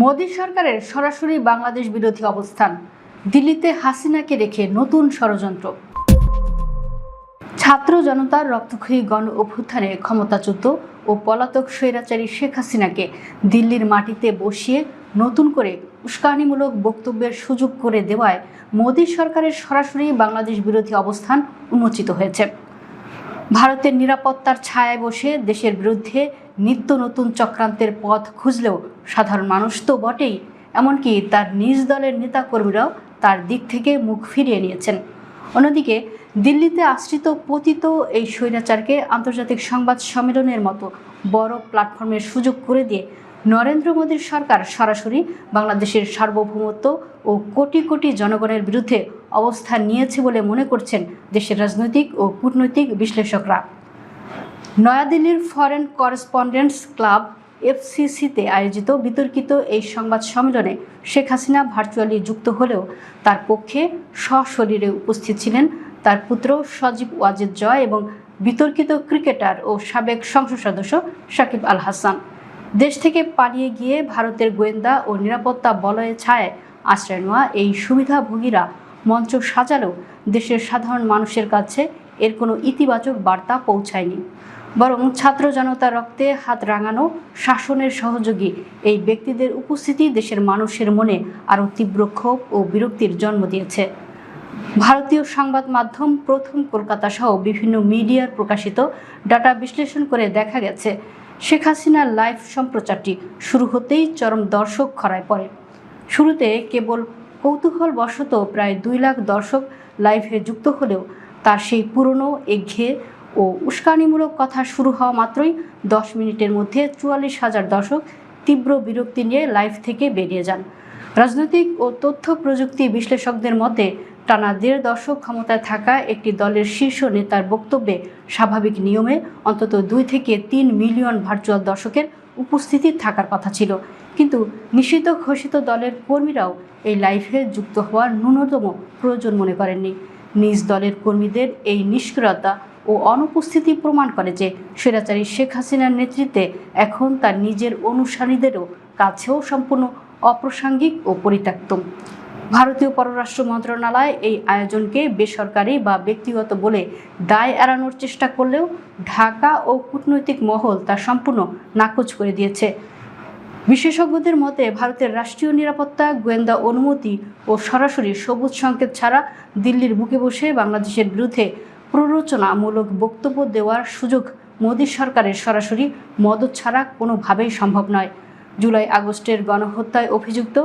মোদী সরকারের সরাসরি বাংলাদেশ বিরোধী অবস্থান, দিল্লিতে হাসিনাকে রেখে নতুন ষড়যন্ত্র। ছাত্র জনতার রক্তক্ষয়ী গণ অভ্যুত্থানে ক্ষমতাচ্যুত ও পলাতক স্বৈরাচারী শেখ হাসিনাকে দিল্লির মাটিতে বসিয়ে নতুন করে উস্কানিমূলক বক্তব্যের সুযোগ করে দেওয়ায় মোদী সরকারের সরাসরি বাংলাদেশ বিরোধী অবস্থান উন্মোচিত হয়েছে। ভারতের নিরাপত্তার ছায়ায় বসে দেশের বিরুদ্ধে নিত্য নতুন চক্রান্তের পথ খুঁজলেও সাধারণ মানুষ তো বটেই, এমনকি তার নিজ দলের নেতাকর্মীরাও তার দিক থেকে মুখ ফিরিয়ে নিয়েছেন। অন্যদিকে দিল্লিতে আশ্রিত পতিত এই স্বৈরাচারকে আন্তর্জাতিক সংবাদ সম্মেলনের মতো বড় প্ল্যাটফর্মের সুযোগ করে দিয়ে নরেন্দ্র মোদীর সরকার সরাসরি বাংলাদেশের সার্বভৌমত্ব ও কোটি কোটি জনগণের বিরুদ্ধে অবস্থান নিয়েছে বলে মনে করছেন দেশের রাজনৈতিক ও কূটনৈতিক বিশ্লেষকরা। নয়াদিল্লির ফরেন করেসপন্ডেন্টস ক্লাব FCCতে আয়োজিত বিতর্কিত এই সংবাদ সম্মেলনে শেখ হাসিনা ভার্চুয়ালি যুক্ত হলেও তার পক্ষে সশরীরে উপস্থিত ছিলেন তার পুত্র সজীব ওয়াজেদ জয় এবং বিতর্কিত ক্রিকেটার ও সাবেক সংসদ সদস্য সাকিব আল হাসান। দেশ থেকে পালিয়ে গিয়ে ভারতের গোয়েন্দা ও নিরাপত্তা বলয়ের ছায়ায় আশ্রয় নেওয়া এই সুবিধাভোগীরা মঞ্চ সাজালেও দেশের সাধারণ মানুষের কাছে এর কোনো ইতিবাচক বার্তা পৌঁছায়নি। বরং ছাত্র জনতার রক্তে হাত রাঙানো শাসনের সহযোগী এই ব্যক্তিদের উপস্থিতি দেশের মানুষের মনে আরও তীব্র ক্ষোভ ও বিরক্তির জন্ম দিয়েছে। ভারতীয় সংবাদ মাধ্যম প্রথম কলকাতা সহ বিভিন্ন মিডিয়ার প্রকাশিত ডাটা বিশ্লেষণ করে দেখা গেছে, শেখ হাসিনার লাইভ সম্প্রচারটি শুরু হতেই চরম দর্শক খরায় পড়ে। শুরুতে কেবল কৌতূহলবশত প্রায় 2 লাখ দর্শক লাইভে যুক্ত হলেও তার সেই পুরনো একঘেয়ে ও উস্কানিমূলক কথা শুরু হওয়া মাত্রই 10 মিনিটের মধ্যে 44,000 দর্শক তীব্র বিরক্তি নিয়ে লাইভ থেকে বেরিয়ে যান। রাজনৈতিক ও তথ্য প্রযুক্তি বিশ্লেষকদের মতে টানা 1.5 দশক ক্ষমতায় থাকা একটি দলের শীর্ষ নেতার বক্তব্যে স্বাভাবিক নিয়মে অন্তত 2 থেকে 3 মিলিয়ন ভার্চুয়াল দর্শকের উপস্থিতি থাকার কথা ছিল, কিন্তু নিষিদ্ধ ঘোষিত দলের কর্মীরাও এই লাইভে যুক্ত হওয়ার ন্যূনতম প্রয়োজন মনে করেননি। নিজ দলের কর্মীদের এই নিষ্ক্রিয়তা ও অনুপস্থিতি প্রমাণ করে যে স্বৈরাচারী শেখ হাসিনার নেতৃত্বে এখন তার নিজের অনুসারীদেরও কাছেও সম্পূর্ণ অপ্রাসঙ্গিক ও পরিত্যক্ত। ভারতীয় পররাষ্ট্র মন্ত্রণালয় এই আয়োজনকে বেসরকারি বা ব্যক্তিগত বলে দায় এড়ানোর চেষ্টা করলেও ঢাকা ও কূটনৈতিক মহল তা সম্পূর্ণ নাকচ করে দিয়েছে। বিশেষজ্ঞদের মতে ভারতের রাষ্ট্রীয় নিরাপত্তা, গোয়েন্দা অনুমতি ও সরাসরি সবুজ সংকেত ছাড়া দিল্লির বুকে বসে বাংলাদেশের বিরুদ্ধে প্ররোচনামূলক বক্তব্য দেওয়ার সুযোগ মোদী সরকারের সরাসরি মদত ছাড়া কোনোভাবেই সম্ভব নয়। জুলাই আগস্টের গণহত্যায় অভিযুক্ত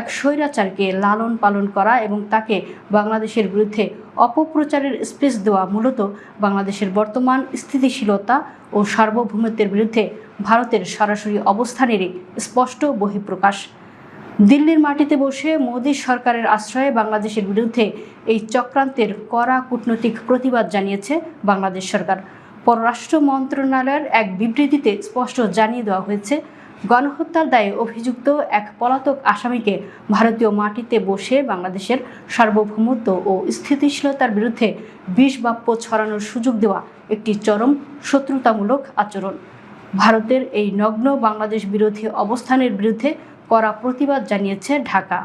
এক স্বৈরাচারকে লালন পালন করা এবং তাকে বাংলাদেশের বিরুদ্ধে অপপ্রচারের স্পেস দেওয়া মূলত বাংলাদেশের বর্তমান স্থিতিশীলতা ও সার্বভৌমত্বের বিরুদ্ধে ভারতের সরাসরি অবস্থানেরই স্পষ্ট বহিঃপ্রকাশ। দিল্লির মাটিতে বসে মোদী সরকারের আশ্রয়ে বাংলাদেশের বিরুদ্ধে এই চক্রান্তের কড়া কূটনৈতিক প্রতিবাদ জানিয়েছে বাংলাদেশ সরকার। পররাষ্ট্র মন্ত্রণালয়ের এক বিবৃতিতে স্পষ্ট জানিয়ে দেওয়া হয়েছে, গণহত্যার দায়ে অভিযুক্ত এক পলাতক আসামিকে ভারতীয় মাটিতে বসে বাংলাদেশের সার্বভৌমত্ব ও স্থিতিশীলতার বিরুদ্ধে বিষ বাক্য ছড়ানোর সুযোগ দেওয়া একটি চরম শত্রুতামূলক আচরণ। ভারতের এই নগ্ন বাংলাদেশ বিরোধী অবস্থানের বিরুদ্ধে কড়া প্রতিবাদ জানিয়েছে ঢাকা।